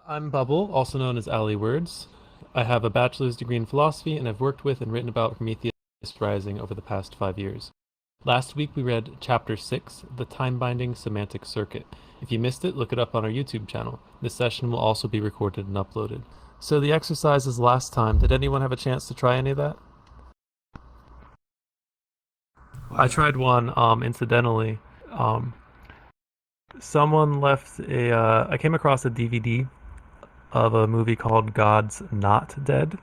I'm Bubble, also known as Ali Wurds. I have a bachelor's degree in philosophy and I've worked with and written about Prometheus Rising over the past 5 years. Last week we read Chapter 6, The Time-Binding Semantic Circuit. If you missed it, look it up on our YouTube channel. This session will also be recorded and uploaded. So the exercises last time, did anyone have a chance to try any of that? I tried one, incidentally. Um, Someone left I came across a DVD of a movie called God's Not Dead,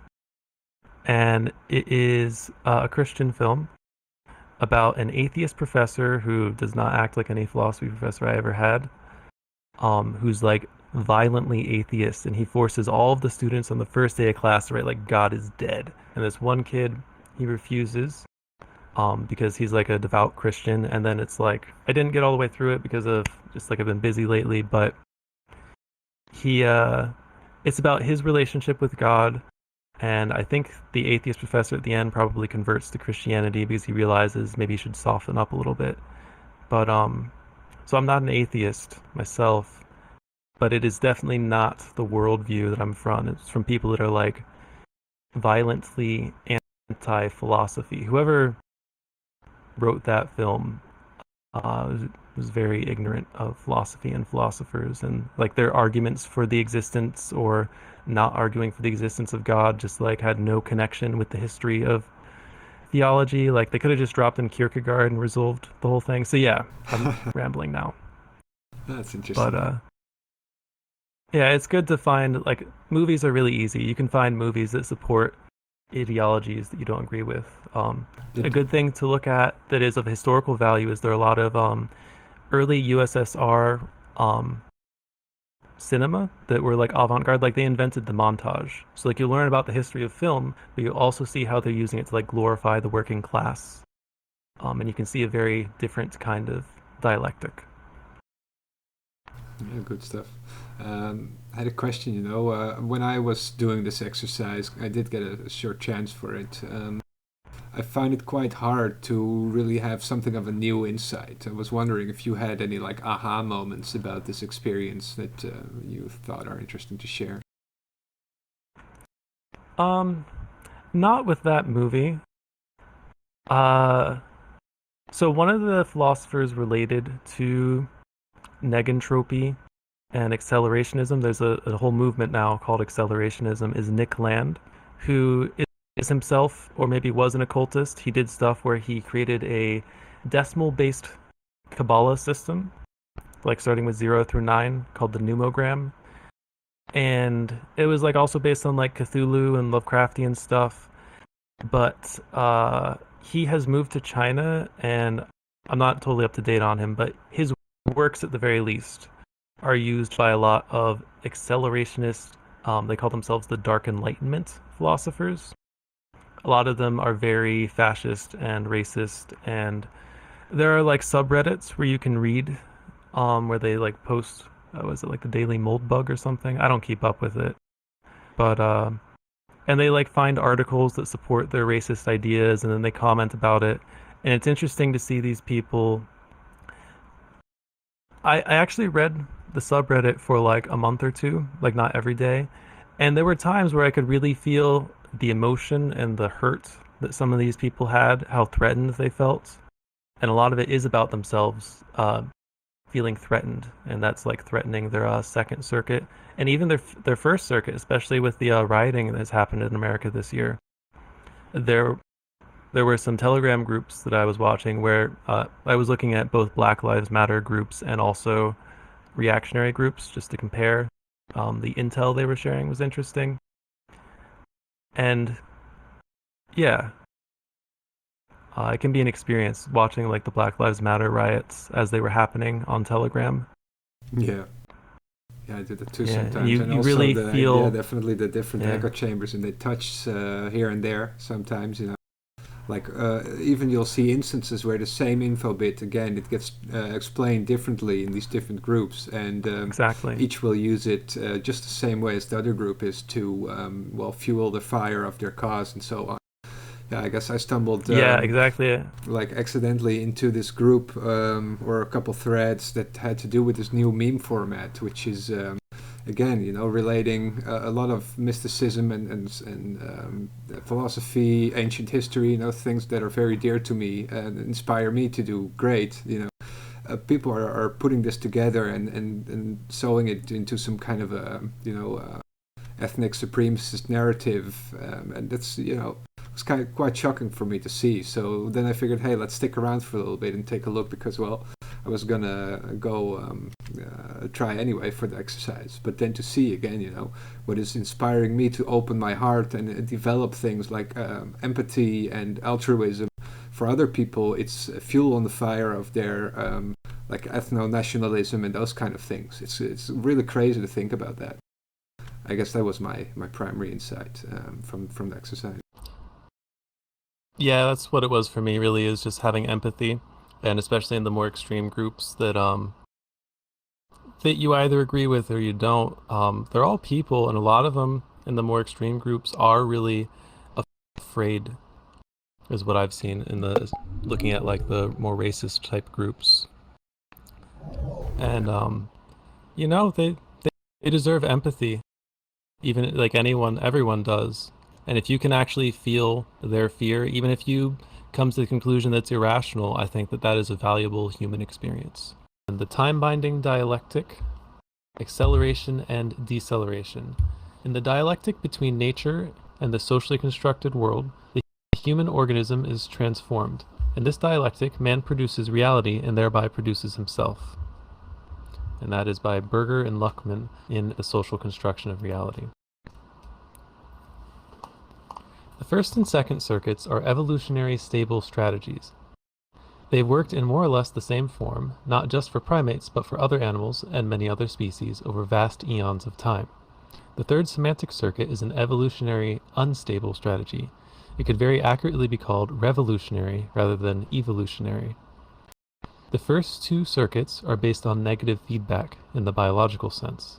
and it is a Christian film about an atheist professor who does not act like any philosophy professor I ever had, who's like violently atheist, and he forces all of the students on the first day of class to write like God is dead. And this one kid, he refuses, because he's like a devout Christian. And then it's like I didn't get all the way through it because of just like I've been busy lately, but he it's about his relationship with God. And I think the atheist professor at the end probably converts to Christianity because he realizes maybe he should soften up a little bit. But so I'm not an atheist myself, but it is definitely not the worldview that I'm from. It's from people that are like violently anti-philosophy. Whoever wrote that film was very ignorant of philosophy and philosophers, and like their arguments for the existence or not arguing for the existence of God just like had no connection with the history of theology. Like they could have just dropped in Kierkegaard and resolved the whole thing. So yeah, I'm rambling now. That's interesting. But yeah, it's good to find like movies are really easy. You can find movies that support ideologies that you don't agree with. A good thing to look at that is of historical value is there are a lot of early USSR cinema that were like avant-garde. Like they invented the montage, so like you learn about the history of film, but you also see how they're using it to like glorify the working class, and you can see a very different kind of dialectic. Yeah, good stuff. I had a question. When I was doing this exercise, I did get a short chance for it. I found it quite hard to really have something of a new insight. I was wondering if you had any like aha moments about this experience that you thought are interesting to share. um Not with that movie. uh so one of the philosophers related to negentropy and accelerationism, there's a whole movement now called accelerationism, is Nick Land, who is himself, or maybe was an occultist. He did stuff where he created a decimal-based Kabbalah system, like starting with 0 through 9, called the numogram. And it was like also based on like Cthulhu and Lovecraftian stuff. But he has moved to China, and I'm not totally up to date on him, but his works at the very least are used by a lot of accelerationist, they call themselves the Dark Enlightenment philosophers. A lot of them are very fascist and racist, and there are like subreddits where you can read, where they like post, was it like the Daily Mold Bug or something? I don't keep up with it, but and they like find articles that support their racist ideas, and then they comment about it, and it's interesting to see these people. I actually read the subreddit for like a month or two, like not every day. And there were times where I could really feel the emotion and the hurt that some of these people had, how threatened they felt. And a lot of it is about themselves feeling threatened. And that's like threatening their Second Circuit and even their First Circuit, especially with the rioting that has happened in America this year. There were some Telegram groups that I was watching where I was looking at both Black Lives Matter groups and also reactionary groups just to compare. The intel they were sharing was interesting. And yeah, it can be an experience watching like the Black Lives Matter riots as they were happening on Telegram. Yeah. Yeah, I did that too Yeah, and sometimes, and you also really feel, definitely the different yeah, echo chambers, and they touch here and there sometimes. Like even you'll see instances where the same info bit again it gets explained differently in these different groups, and exactly. each will use it just the same way as the other group is to fuel the fire of their cause and so on. Yeah, I guess I stumbled Yeah, exactly. like accidentally into this group or a couple threads that had to do with this new meme format, which is again, relating a lot of mysticism and philosophy, ancient history, things that are very dear to me and inspire me to do great. People are putting this together and sewing it into some kind of a ethnic supremacist narrative, and that's it's kind of quite shocking for me to see. So then I figured, hey, let's stick around for a little bit and take a look, because I was gonna go try anyway for the exercise, but then to see again, what is inspiring me to open my heart and develop things like empathy and altruism for other people. It's fuel on the fire of their like ethno-nationalism and those kind of things. It's really crazy to think about that. I guess that was my primary insight from the exercise. Yeah, that's what it was for me, really, is just having empathy, and especially in the more extreme groups that you either agree with or you don't. They're all people, and a lot of them in the more extreme groups are really afraid, is what I've seen in the looking at like the more racist type groups. And they deserve empathy, even like everyone does. And if you can actually feel their fear, even if you come to the conclusion that's irrational, I think that is a valuable human experience. And the time-binding dialectic, acceleration and deceleration. In the dialectic between nature and the socially constructed world, the human organism is transformed. In this dialectic, man produces reality and thereby produces himself. And that is by Berger and Luckman in The Social Construction of Reality. The first and second circuits are evolutionary stable strategies. They've worked in more or less the same form, not just for primates, but for other animals and many other species over vast eons of time. The third semantic circuit is an evolutionary unstable strategy. It could very accurately be called revolutionary rather than evolutionary. The first two circuits are based on negative feedback in the biological sense.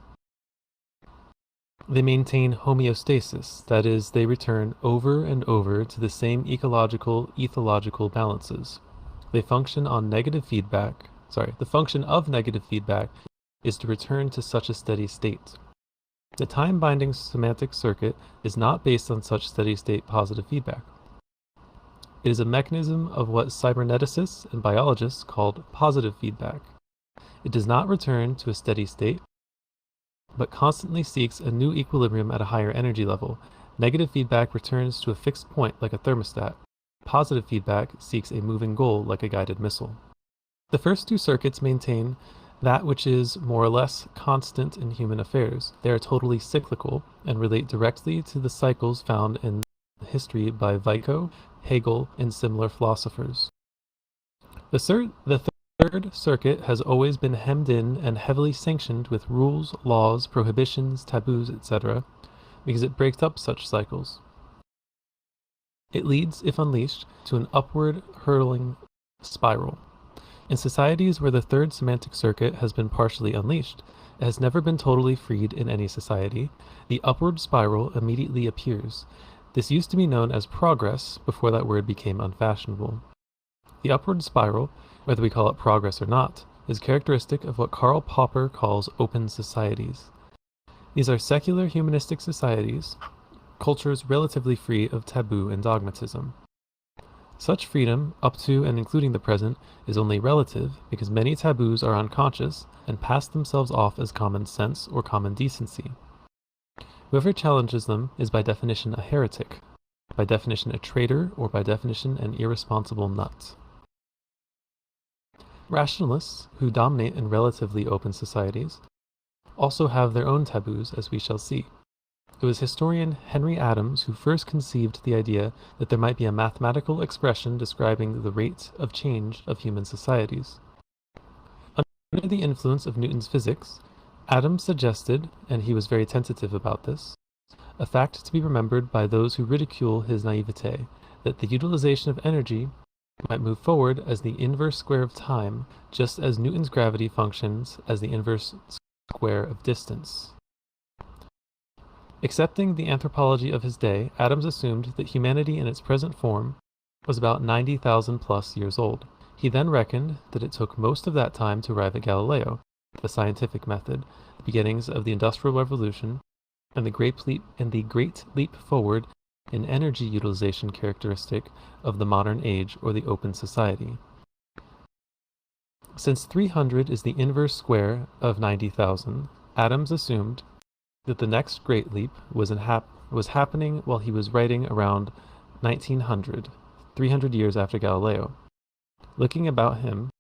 They maintain homeostasis, that is, they return over and over to the same ecological, ethological balances. They function on negative feedback. The function of negative feedback is to return to such a steady state. The time-binding semantic circuit is not based on such steady-state positive feedback. It is a mechanism of what cyberneticists and biologists called positive feedback. It does not return to a steady state, but constantly seeks a new equilibrium at a higher energy level. Negative feedback returns to a fixed point like a thermostat. Positive feedback seeks a moving goal like a guided missile. The first two circuits maintain that which is more or less constant in human affairs. They are totally cyclical and relate directly to the cycles found in history by Vico, Hegel, and similar philosophers. The third circuit has always been hemmed in and heavily sanctioned with rules, laws, prohibitions, taboos, etc., because it breaks up such cycles. It leads, if unleashed, to an upward hurtling spiral. In societies where the third semantic circuit has been partially unleashed, it has never been totally freed in any society, the upward spiral immediately appears. This used to be known as progress before that word became unfashionable. The upward spiral, whether we call it progress or not, is characteristic of what Karl Popper calls open societies. These are secular humanistic societies, cultures relatively free of taboo and dogmatism. Such freedom, up to and including the present, is only relative because many taboos are unconscious and pass themselves off as common sense or common decency. Whoever challenges them is by definition a heretic, by definition a traitor, or by definition an irresponsible nut. Rationalists, who dominate in relatively open societies, also have their own taboos, as we shall see. It was historian Henry Adams who first conceived the idea that there might be a mathematical expression describing the rate of change of human societies. Under the influence of Newton's physics, Adams suggested, and he was very tentative about this, a fact to be remembered by those who ridicule his naivete, that the utilization of energy might move forward as the inverse square of time, just as Newton's gravity functions as the inverse square of distance. Accepting the anthropology of his day, Adams assumed that humanity in its present form was about 90,000 plus years old. He then reckoned that it took most of that time to arrive at Galileo, the scientific method, the beginnings of the Industrial Revolution, and the great leap forward in energy utilization characteristic of the modern age or the open society. Since 300 is the inverse square of 90,000, Adams assumed that the next great leap was happening while he was writing around 1900, 300 years after Galileo. Looking about him,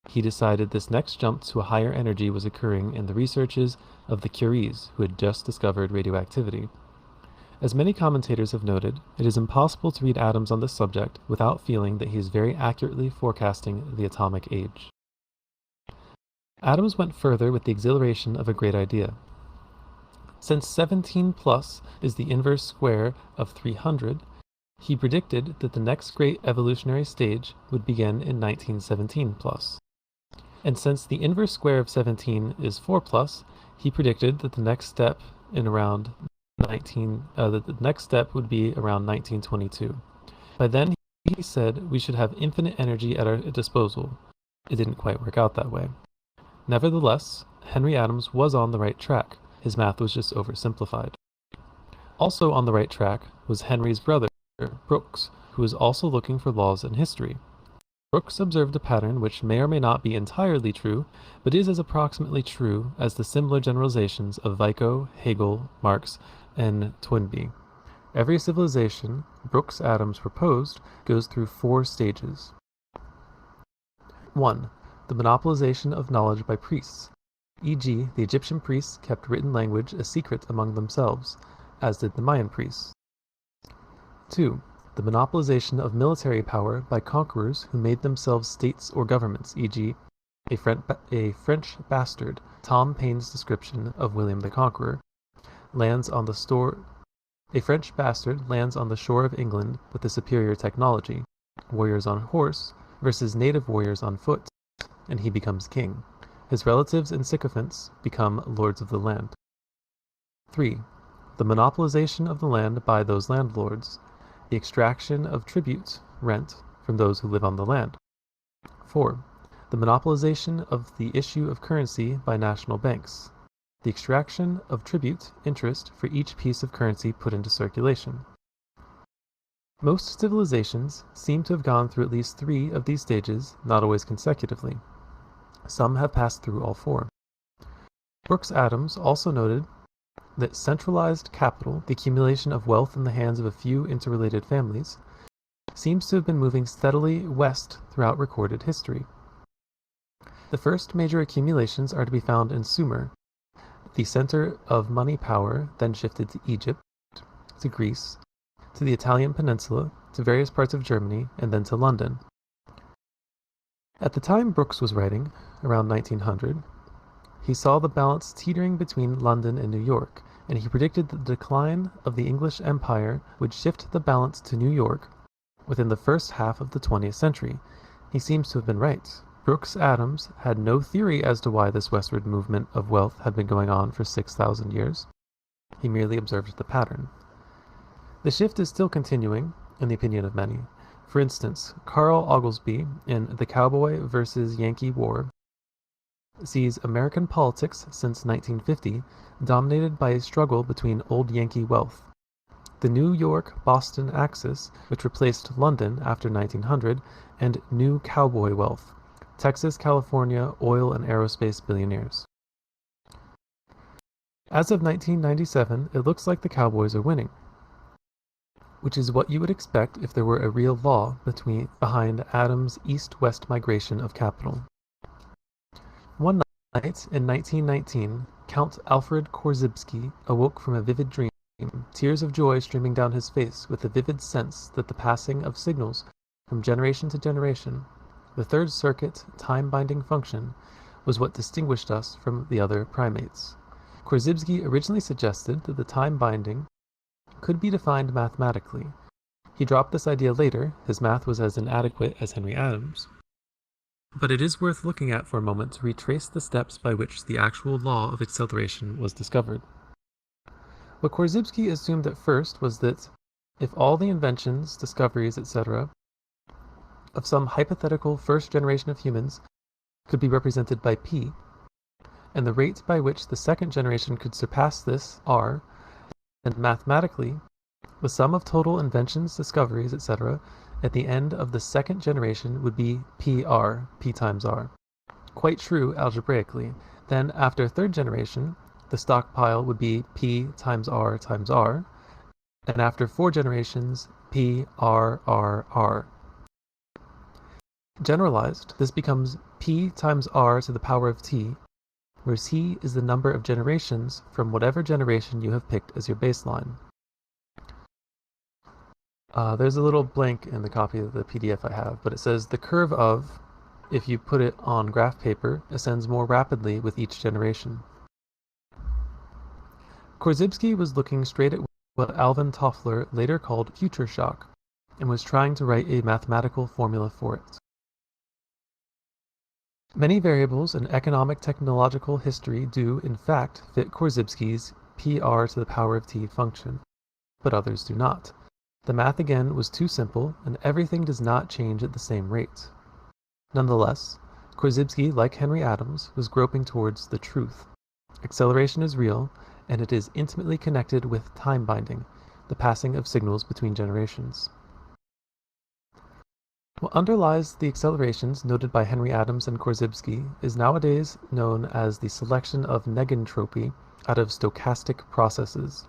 he decided this next jump to a higher energy was occurring in the researches of the Curies, who had just discovered radioactivity. As many commentators have noted, it is impossible to read Adams on this subject without feeling that he is very accurately forecasting the atomic age. Adams went further with the exhilaration of a great idea. Since 17 plus is the inverse square of 300, he predicted that the next great evolutionary stage would begin in 1917 plus. And since the inverse square of 17 is 4 plus, he predicted that the next step in around the next step would be around 1922. By then, he said we should have infinite energy at our disposal. It didn't quite work out that way. Nevertheless, Henry Adams was on the right track. His math was just oversimplified. Also on the right track was Henry's brother, Brooks, who was also looking for laws in history. Brooks observed a pattern which may or may not be entirely true, but is as approximately true as the similar generalizations of Vico, Hegel, Marx, and Toynbee. Every civilization, Brooks Adams proposed, goes through 4 stages. 1. The monopolization of knowledge by priests, e.g., the Egyptian priests kept written language a secret among themselves, as did the Mayan priests. 2. The monopolization of military power by conquerors who made themselves states or governments, e.g., a French bastard, Tom Paine's description of William the Conqueror, a French bastard lands on the shore of England with a superior technology, warriors on horse versus native warriors on foot, and he becomes king. His relatives and sycophants become lords of the land. 3. The monopolization of the land by those landlords, the extraction of tribute, rent, from those who live on the land. 4. The monopolization of the issue of currency by national banks, the extraction of tribute, interest, for each piece of currency put into circulation. Most civilizations seem to have gone through at least 3 of these stages, not always consecutively. Some have passed through all 4. Brooks Adams also noted that centralized capital, the accumulation of wealth in the hands of a few interrelated families, seems to have been moving steadily west throughout recorded history. The first major accumulations are to be found in Sumer, the center of money power, then shifted to Egypt, to Greece, to the Italian peninsula, to various parts of Germany, and then to London. At the time Brooks was writing, around 1900, he saw the balance teetering between London and New York, and he predicted that the decline of the English Empire would shift the balance to New York within the first half of the 20th century. He seems to have been right. Brooks Adams had no theory as to why this westward movement of wealth had been going on for 6,000 years. He merely observed the pattern. The shift is still continuing, in the opinion of many. For instance, Carl Oglesby, in The Cowboy versus Yankee War, sees American politics since 1950 dominated by a struggle between old Yankee wealth. The New York-Boston axis, which replaced London after 1900, and new cowboy wealth, Texas, California, oil and aerospace billionaires. As of 1997, it looks like the Cowboys are winning, which is what you would expect if there were a real law behind Adams' east-west migration of capital. One night in 1919, Count Alfred Korzybski awoke from a vivid dream, tears of joy streaming down his face with the vivid sense that the passing of signals from generation to generation, the third circuit time-binding function, was what distinguished us from the other primates. Korzybski originally suggested that the time binding could be defined mathematically. He dropped this idea later. His math was as inadequate as Henry Adams. But it is worth looking at for a moment to retrace the steps by which the actual law of acceleration was discovered. What Korzybski assumed at first was that if all the inventions, discoveries, etc., of some hypothetical first generation of humans could be represented by p, and the rate by which the second generation could surpass this r, and mathematically, the sum of total inventions, discoveries, etc., at the end of the second generation would be PR, p times r. Quite true algebraically. Then, after third generation, the stockpile would be p times r, and after 4 generations, p r r r. Generalized, this becomes p times r to the power of t, where t is the number of generations from whatever generation you have picked as your baseline. There's a little blank in the copy of the PDF I have, but it says the curve of, if you put it on graph paper, ascends more rapidly with each generation. Korzybski was looking straight at what Alvin Toffler later called future shock, and was trying to write a mathematical formula for it. Many variables in economic technological history do, in fact, fit Korzybski's PR to the power of t function, but others do not. The math again was too simple, and everything does not change at the same rate. Nonetheless, Korzybski, like Henry Adams, was groping towards the truth. Acceleration is real, and it is intimately connected with time binding, the passing of signals between generations. What underlies the accelerations noted by Henry Adams and Korzybski is nowadays known as the selection of negentropy out of stochastic processes.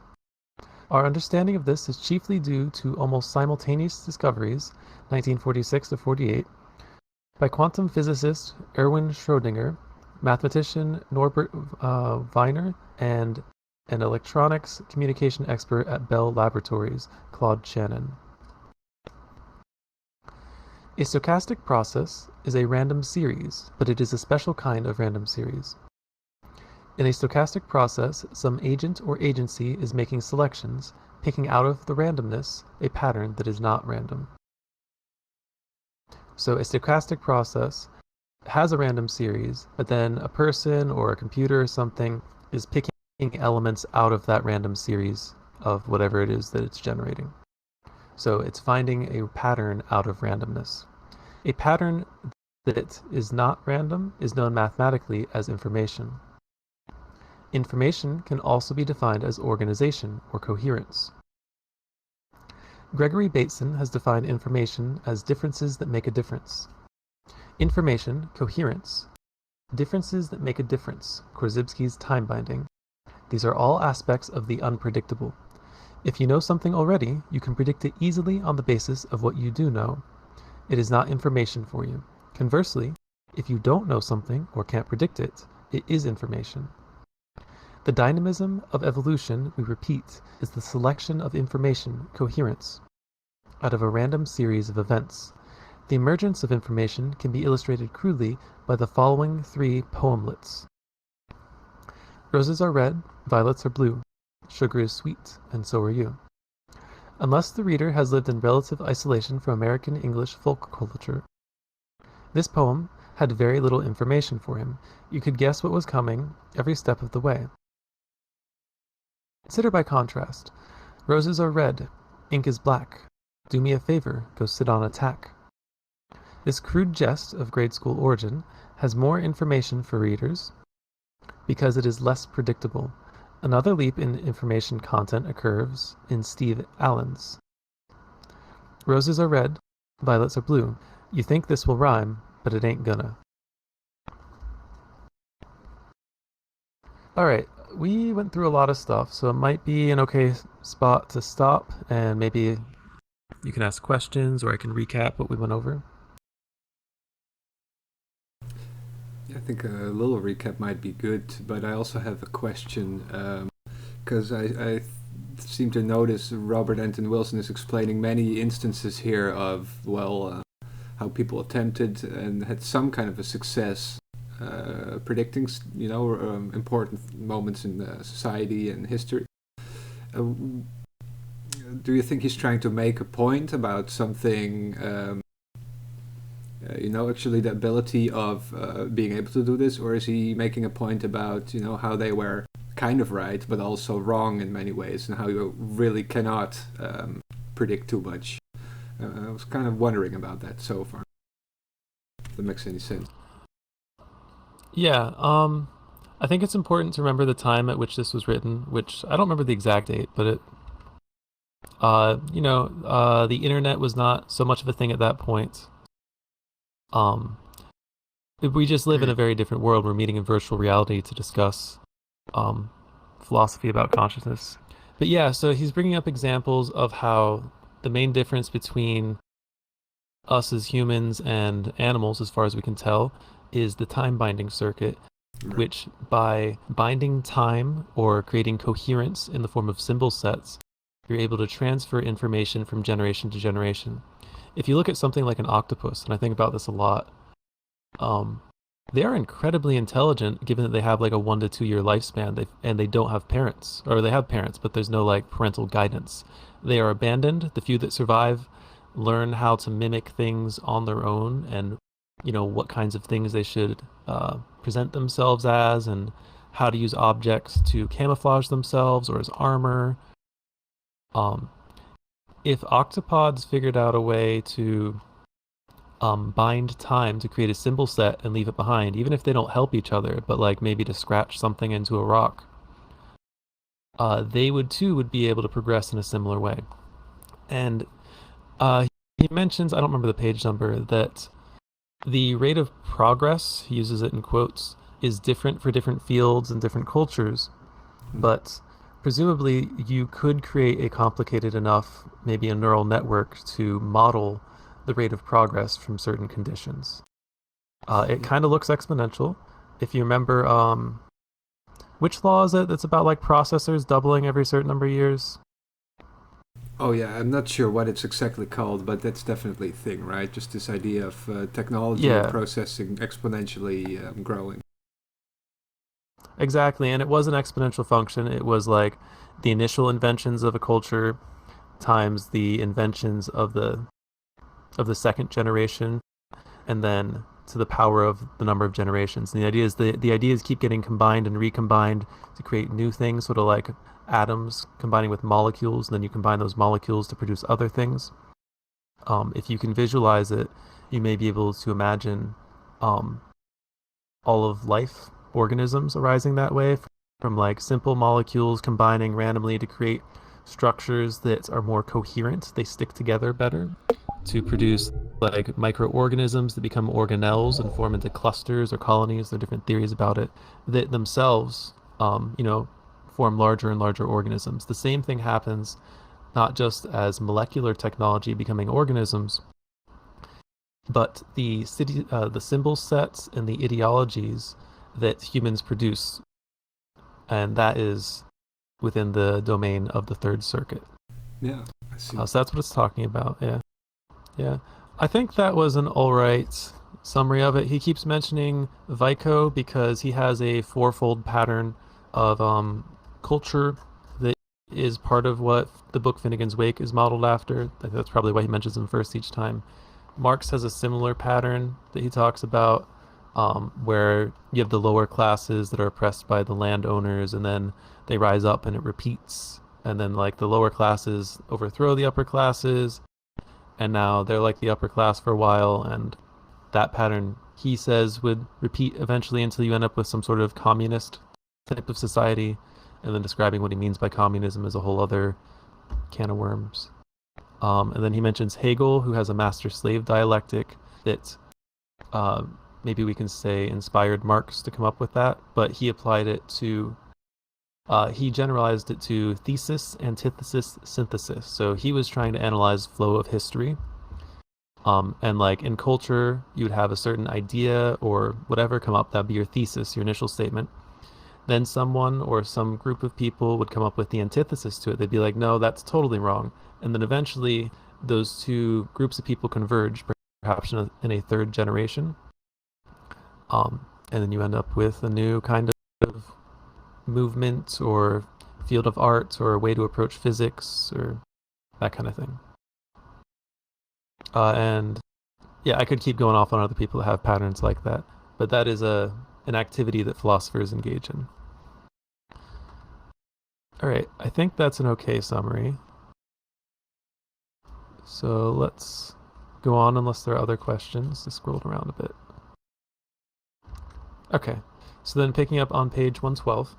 Our understanding of this is chiefly due to almost simultaneous discoveries, 1946 to 48, by quantum physicist Erwin Schrödinger, mathematician Norbert Wiener, and an electronics communication expert at Bell Laboratories, Claude Shannon. A stochastic process is a random series, but it is a special kind of random series. In a stochastic process, some agent or agency is making selections, picking out of the randomness a pattern that is not random. So a stochastic process has a random series, but then a person or a computer or something is picking elements out of that random series of whatever it is that it's generating. So it's finding a pattern out of randomness. A pattern that is not random is known mathematically as information. Information can also be defined as organization or coherence. Gregory Bateson has defined information as differences that make a difference. Information, coherence, differences that make a difference, Korzybski's time binding. These are all aspects of the unpredictable. If you know something already, you can predict it easily on the basis of what you do know. It is not information for you. Conversely, if you don't know something or can't predict it, it is information. The dynamism of evolution, we repeat, is the selection of information, coherence, out of a random series of events. The emergence of information can be illustrated crudely by the following 3 poemlets. Roses are red, violets are blue. Sugar is sweet, and so are you. Unless the reader has lived in relative isolation from American English folk culture, this poem had very little information for him. You could guess what was coming every step of the way. Consider by contrast. Roses are red, ink is black. Do me a favor, go sit on a tack. This crude jest of grade school origin has more information for readers because it is less predictable. Another leap in information content occurs in Steve Allen's. Roses are red, violets are blue. You think this will rhyme, but it ain't gonna. Alright, we went through a lot of stuff, so it might be an okay spot to stop, and maybe you can ask questions, or I can recap what we went over. I think a little recap might be good, but I also have a question, because I seem to notice Robert Anton Wilson is explaining many instances here of, well, how people attempted and had some kind of a success predicting, important moments in society and history. Do you think he's trying to make a point about something, actually the ability of being able to do this, or is he making a point about, how they were kind of right, but also wrong in many ways, and how you really cannot predict too much? I was kind of wondering about that so far. If that makes any sense. Yeah, I think it's important to remember the time at which this was written, which I don't remember the exact date, but the internet was not so much of a thing at that point. Um, we just live in Mm. a very different world. We're meeting in virtual reality to discuss um, philosophy about consciousness. But yeah, so he's bringing up examples of how the main difference between us as humans and animals, as far as we can tell, is the time binding circuit, Right. which by binding time or creating coherence in the form of symbol sets, you're able to transfer information from generation to generation. If you look at something like an octopus, and I think about this a lot, um, they are incredibly intelligent given that they have like a 1 to 2 year lifespan. They don't have parents, or they have parents, but there's no like parental guidance. They are abandoned. The few that survive learn how to mimic things on their own, and what kinds of things they should present themselves as, and how to use objects to camouflage themselves or as armor. Um, if octopods figured out a way to bind time to create a symbol set and leave it behind, even if they don't help each other, but like maybe to scratch something into a rock, they would be able to progress in a similar way. And he mentions, I don't remember the page number, that the rate of progress, he uses it in quotes, is different for different fields and different cultures, Mm. but presumably you could create a complicated enough, maybe a neural network to model the rate of progress from certain conditions. It Yeah. kind of looks exponential. If you remember, which law is it that's about like processors doubling every certain number of years? Oh yeah, I'm not sure what it's exactly called, but that's definitely a thing, right? Just this idea of technology and Yeah, processing exponentially growing. exactly. And it was an exponential function. It was like the initial inventions of a culture times the inventions of the second generation, and then to the power of the number of generations. And the ideas keep getting combined and recombined to create new things, sort of like atoms combining with molecules, and then you combine those molecules to produce other things. If you can visualize it, you may be able to imagine um, all of life organisms arising that way from like simple molecules combining randomly to create structures that are more coherent. They stick together better to produce like microorganisms that become organelles and form into clusters or colonies. There are different theories about it that themselves, form larger and larger organisms. The same thing happens not just as molecular technology becoming organisms, but the symbol sets and the ideologies that humans produce, and that is within the domain of the third circuit. Yeah, I see. So that's what it's talking about. Yeah, yeah. I think that was an all right summary of it. He keeps mentioning Vico because he has a fourfold pattern of culture that is part of what the book Finnegan's Wake is modeled after. That's probably why he mentions them first each time. Marx has a similar pattern that he talks about, where you have the lower classes that are oppressed by the landowners, and then they rise up and it repeats. And then, like, the lower classes overthrow the upper classes, and now they're like the upper class for a while. And that pattern, he says, would repeat eventually until you end up with some sort of communist type of society. And then describing what he means by communism is a whole other can of worms. And then he mentions Hegel, who has a master-slave dialectic that uh, maybe we can say inspired Marx to come up with that, but he applied it to, he generalized it to thesis, antithesis, synthesis. So he was trying to analyze flow of history. And like in culture, you'd have a certain idea or whatever come up, that'd be your thesis, your initial statement. Then someone or some group of people would come up with the antithesis to it. They'd be like, no, that's totally wrong. And then eventually those two groups of people converge, perhaps in a third generation. And then you end up with a new kind of movement or field of art or a way to approach physics or that kind of thing. And yeah, I could keep going off on other people that have patterns like that, but that is an activity that philosophers engage in. All right, I think that's an okay summary. So let's go on unless there are other questions. I scrolled around a bit. Okay, So then picking up on page 112,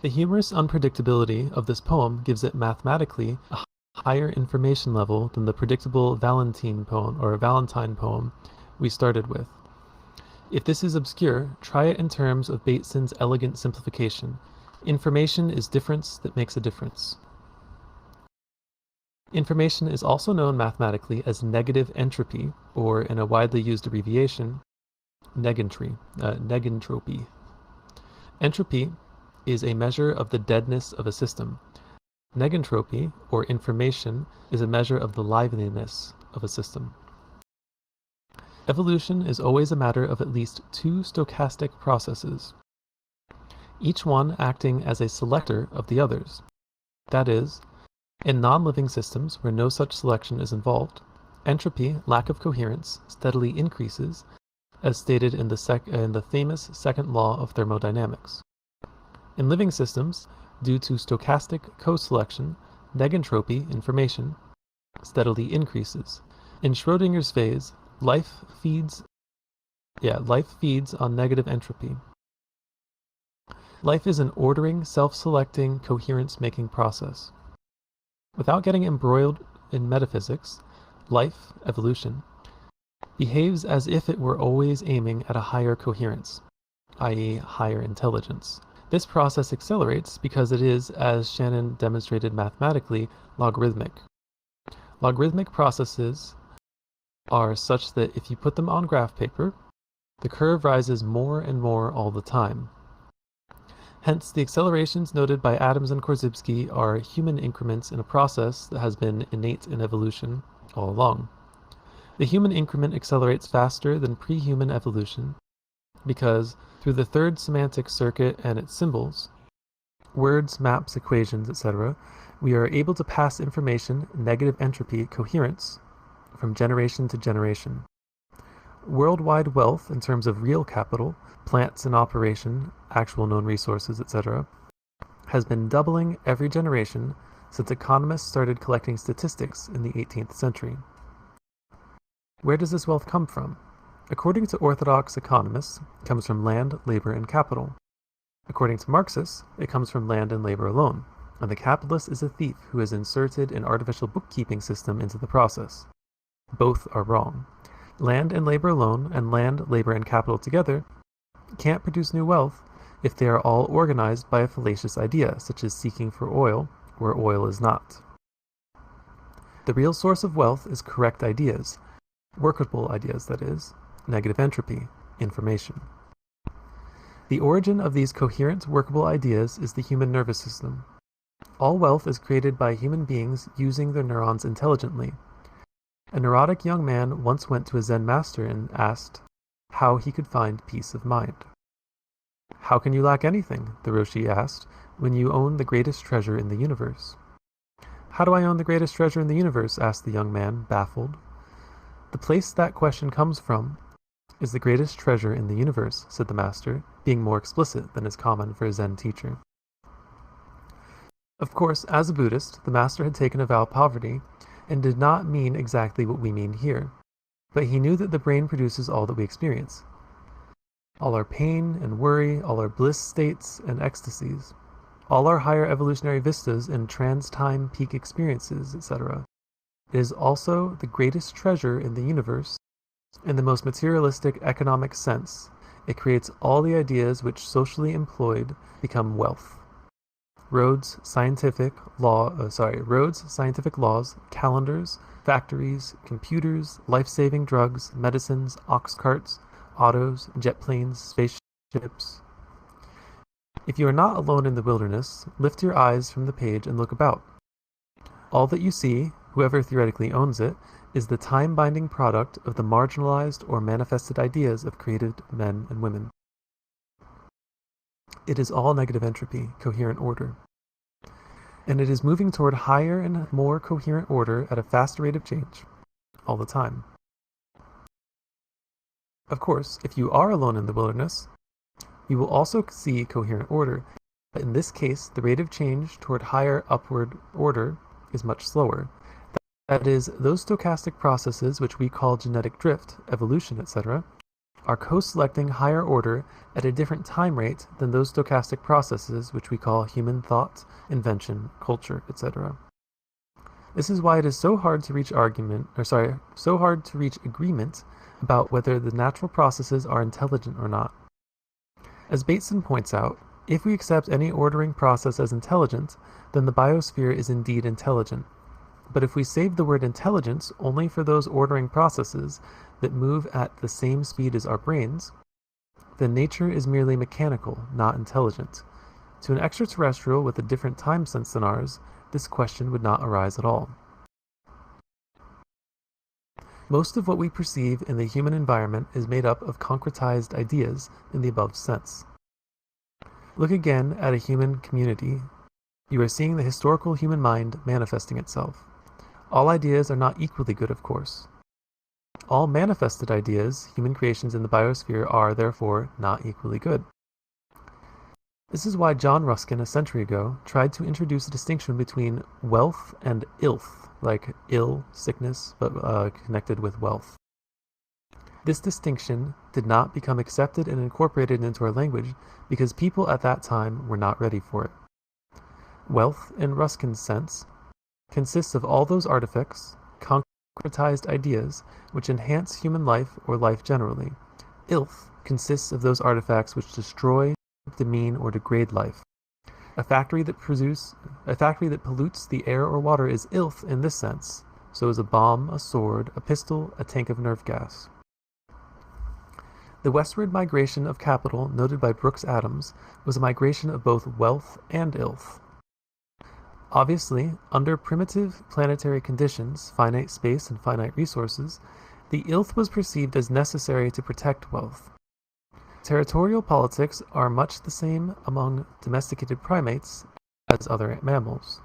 the humorous unpredictability of this poem gives it mathematically a higher information level than the predictable Valentine poem we started with. If this is obscure, try it in terms of Bateson's elegant simplification. Information is difference that makes a difference. Information is also known mathematically as negative entropy, or in a widely used abbreviation, negentropy. Entropy is a measure of the deadness of a system. Negentropy, or information, is a measure of the liveliness of a system. Evolution is always a matter of at least two stochastic processes, each one acting as a selector of the others. That is, in non-living systems where no such selection is involved, entropy, lack of coherence, steadily increases, as stated in the famous second law of thermodynamics. In living systems, due to stochastic co-selection, negentropy, information, steadily increases. In Schrödinger's phase, life feeds on negative entropy. Life is an ordering, self-selecting, coherence-making process. Without getting embroiled in metaphysics, life, evolution, behaves as if it were always aiming at a higher coherence, i.e. higher intelligence. This process accelerates because it is, as Shannon demonstrated mathematically, logarithmic. Logarithmic processes are such that if you put them on graph paper, the curve rises more and more all the time. Hence, the accelerations noted by Adams and Korzybski are human increments in a process that has been innate in evolution all along. The human increment accelerates faster than pre-human evolution because, through the third semantic circuit and its symbols, words, maps, equations, etc., we are able to pass information, negative entropy, coherence, from generation to generation. Worldwide wealth, in terms of real capital, plants in operation, actual known resources, etc., has been doubling every generation since economists started collecting statistics in the 18th century. Where does this wealth come from? According to orthodox economists, it comes from land, labor, and capital. According to Marxists, it comes from land and labor alone, and the capitalist is a thief who has inserted an artificial bookkeeping system into the process. Both are wrong. Land and labor alone, and land, labor, and capital together, can't produce new wealth if they are all organized by a fallacious idea, such as seeking for oil, where oil is not. The real source of wealth is correct ideas, workable ideas, that is, negative entropy, information. The origin of these coherent, workable ideas is the human nervous system. All wealth is created by human beings using their neurons intelligently. A neurotic young man once went to a Zen master and asked how he could find peace of mind. "How can you lack anything?" the Roshi asked, "when you own the greatest treasure in the universe?" "How do I own the greatest treasure in the universe?" asked the young man, baffled. "The place that question comes from is the greatest treasure in the universe," said the master, being more explicit than is common for a Zen teacher. Of course, as a Buddhist, the master had taken a vow of poverty and did not mean exactly what we mean here, but he knew that the brain produces all that we experience. All our pain and worry, all our bliss states and ecstasies, all our higher evolutionary vistas and trans-time peak experiences, etc. It is also the greatest treasure in the universe. In the most materialistic economic sense, it creates all the ideas which, socially employed, become wealth. Roads, scientific laws, calendars, factories, computers, life-saving drugs, medicines, ox carts, autos, jet planes, spaceships. If you are not alone in the wilderness, lift your eyes from the page and look about. All that you see, whoever theoretically owns it, is the time-binding product of the marginalized or manifested ideas of created men and women. It is all negative entropy, coherent order. And it is moving toward higher and more coherent order at a faster rate of change, all the time. Of course, if you are alone in the wilderness, you will also see coherent order, but in this case, the rate of change toward higher upward order is much slower. That is, those stochastic processes which we call genetic drift, evolution, etc., are co-selecting higher order at a different time rate than those stochastic processes which we call human thought, invention, culture, etc. This is why it is so hard to reach agreement about whether the natural processes are intelligent or not. As Bateson points out, if we accept any ordering process as intelligent, then the biosphere is indeed intelligent. But if we save the word intelligence only for those ordering processes that move at the same speed as our brains, then nature is merely mechanical, not intelligent. To an extraterrestrial with a different time sense than ours, this question would not arise at all. Most of what we perceive in the human environment is made up of concretized ideas in the above sense. Look again at a human community. You are seeing the historical human mind manifesting itself. All ideas are not equally good, of course. All manifested ideas, human creations in the biosphere, are, therefore, not equally good. This is why John Ruskin, a century ago, tried to introduce a distinction between wealth and ilth, like ill, sickness, but connected with wealth. This distinction did not become accepted and incorporated into our language because people at that time were not ready for it. Wealth, in Ruskin's sense, consists of all those artifacts, concretized ideas, which enhance human life or life generally. Ilth consists of those artifacts which destroy, demean, or degrade life. A factory that pollutes the air or water is ilth in this sense. So is a bomb, a sword, a pistol, a tank of nerve gas. The westward migration of capital, noted by Brooks Adams, was a migration of both wealth and ilth. Obviously, under primitive planetary conditions, finite space and finite resources, the ilth was perceived as necessary to protect wealth. Territorial politics are much the same among domesticated primates as other mammals.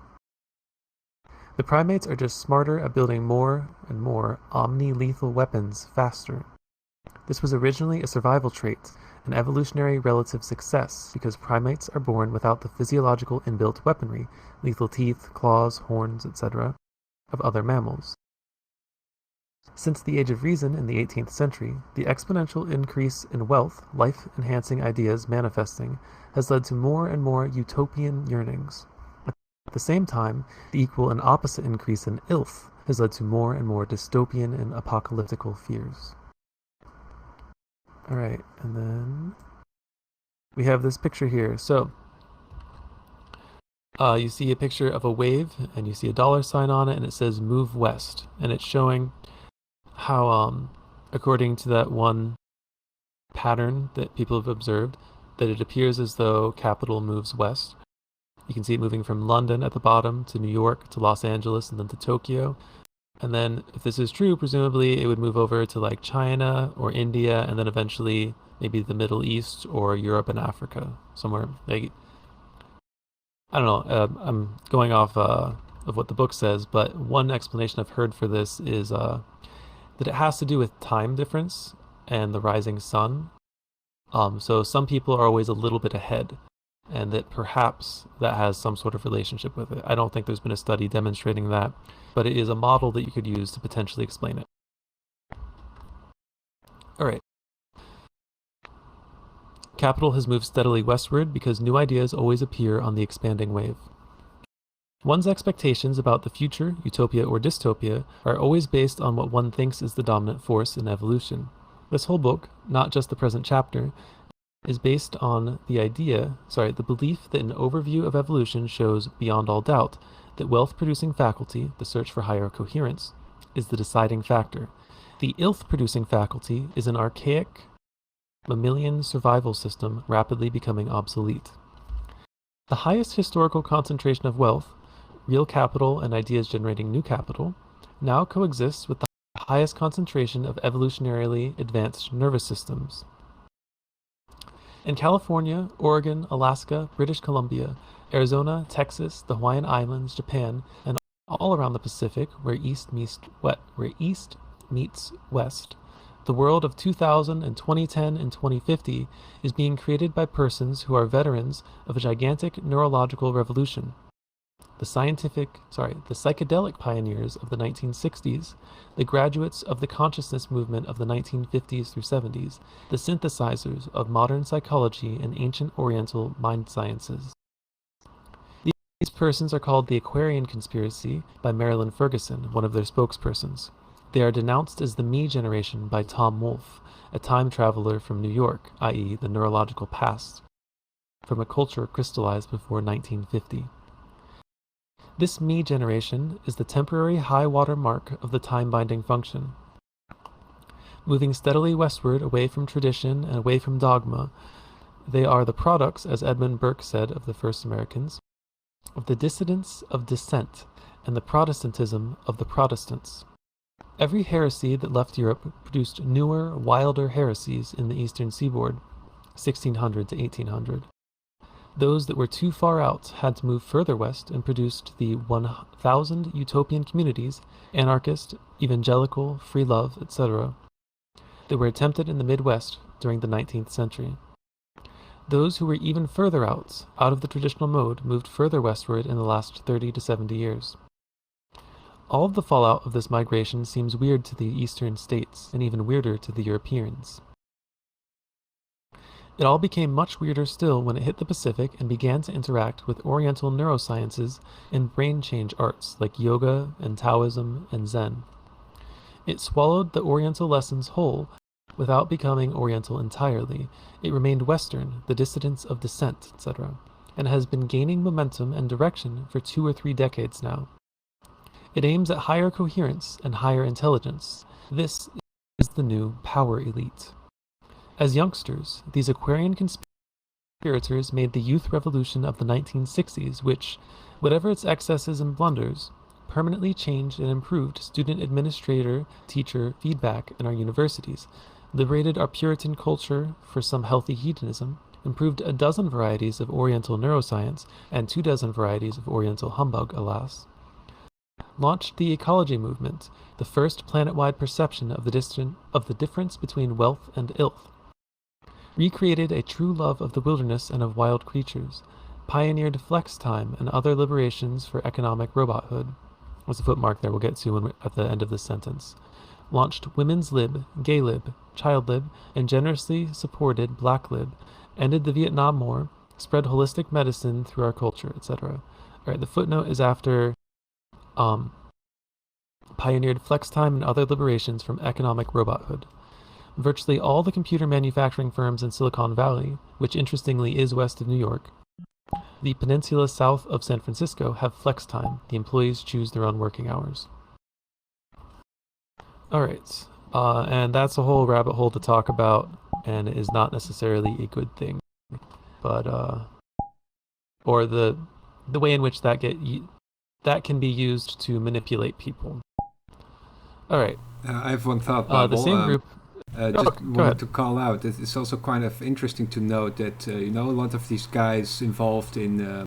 The primates are just smarter at building more and more omni-lethal weapons faster. This was originally a survival trait, an evolutionary relative success, because primates are born without the physiological inbuilt weaponry, lethal teeth, claws, horns, etc., of other mammals. Since the Age of Reason in the 18th century, the exponential increase in wealth, life-enhancing ideas manifesting, has led to more and more utopian yearnings. At the same time, the equal and opposite increase in ilth has led to more and more dystopian and apocalyptical fears. Alright, and then we have this picture here. So, you see a picture of a wave, and you see a dollar sign on it, and it says move west. And it's showing how, according to that one pattern that people have observed, that it appears as though capital moves west. You can see it moving from London at the bottom to New York to Los Angeles and then to Tokyo. And then, if this is true, presumably it would move over to like China or India, and then eventually maybe the Middle East or Europe and Africa, somewhere. Like, I don't know. I'm going off of what the book says, but one explanation I've heard for this is that it has to do with time difference and the rising sun. So some people are always a little bit ahead, and that perhaps that has some sort of relationship with it. I don't think there's been a study demonstrating that, but it is a model that you could use to potentially explain it. All right. Capital has moved steadily westward because new ideas always appear on the expanding wave. One's expectations about the future, utopia or dystopia, are always based on what one thinks is the dominant force in evolution. This whole book, not just the present chapter, is based on the belief that an overview of evolution shows beyond all doubt that wealth-producing faculty, the search for higher coherence, is the deciding factor. The ilth-producing faculty is an archaic mammalian survival system rapidly becoming obsolete. The highest historical concentration of wealth, real capital and ideas generating new capital, now coexists with the highest concentration of evolutionarily advanced nervous systems. In California, Oregon, Alaska, British Columbia, Arizona, Texas, the Hawaiian Islands, Japan, and all around the Pacific, where east meets west, the world of 2000 and 2010 and 2050 is being created by persons who are veterans of a gigantic neurological revolution. the psychedelic pioneers of the 1960s, the graduates of the consciousness movement of the 1950s through 70s, the synthesizers of modern psychology and ancient Oriental mind sciences. These persons are called the Aquarian Conspiracy by Marilyn Ferguson, one of their spokespersons. They are denounced as the Me Generation by Tom Wolfe, a time traveler from New York, i.e. the neurological past, from a culture crystallized before 1950. This Me Generation is the temporary high water mark of the time-binding function. Moving steadily westward away from tradition and away from dogma, they are the products, as Edmund Burke said of the first Americans, of the dissidents of dissent and the Protestantism of the Protestants. Every heresy that left Europe produced newer, wilder heresies in the eastern seaboard, 1600 to 1800. Those that were too far out had to move further west and produced the 1,000 utopian communities, anarchist, evangelical, free love, etc., that were attempted in the Midwest during the 19th century. Those who were even further out of the traditional mode, moved further westward in the last 30 to 70 years. All of the fallout of this migration seems weird to the eastern states, and even weirder to the Europeans. It all became much weirder still when it hit the Pacific and began to interact with Oriental neurosciences and brain change arts like yoga and Taoism and Zen. It swallowed the Oriental lessons whole without becoming Oriental entirely. It remained Western, the dissidents of dissent, etc., and has been gaining momentum and direction for 2 or 3 decades now. It aims at higher coherence and higher intelligence. This is the new power elite. As youngsters, these Aquarian conspirators made the youth revolution of the 1960s, which, whatever its excesses and blunders, permanently changed and improved student administrator teacher feedback in our universities, liberated our Puritan culture for some healthy hedonism, improved a dozen varieties of Oriental neuroscience and 24 varieties of Oriental humbug, alas, launched the ecology movement, the first planet-wide perception of the difference between wealth and ilth, recreated a true love of the wilderness and of wild creatures, pioneered flex time and other liberations for economic robothood. There's a footmark there we'll get to at the end of this sentence. Launched women's lib, gay lib, child lib, and generously supported black lib, ended the Vietnam War, spread holistic medicine through our culture, etc. Alright, the footnote is after pioneered flex time and other liberations from economic robothood. Virtually all the computer manufacturing firms in Silicon Valley, which interestingly is west of New York, the peninsula south of San Francisco, have flex time. The employees choose their own working hours. Alright, and that's a whole rabbit hole to talk about, and it is not necessarily a good thing. But, or the way in which that can be used to manipulate people. Alright. I have one thought, Bubble. The same group... Just wanted to call out, it's also kind of interesting to note that, a lot of these guys involved in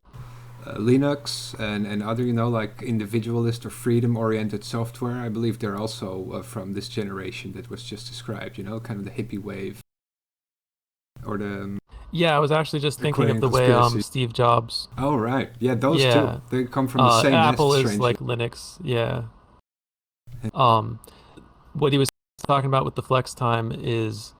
Linux and other, like individualist or freedom-oriented software, I believe they're also from this generation that was just described, kind of the hippie wave. Or the... Yeah, I was actually just thinking of the way Steve Jobs... Oh, right. Yeah, those two. They come from the same nest, Apple is strangely. like Linux, yeah. What he was talking about with the flex time is...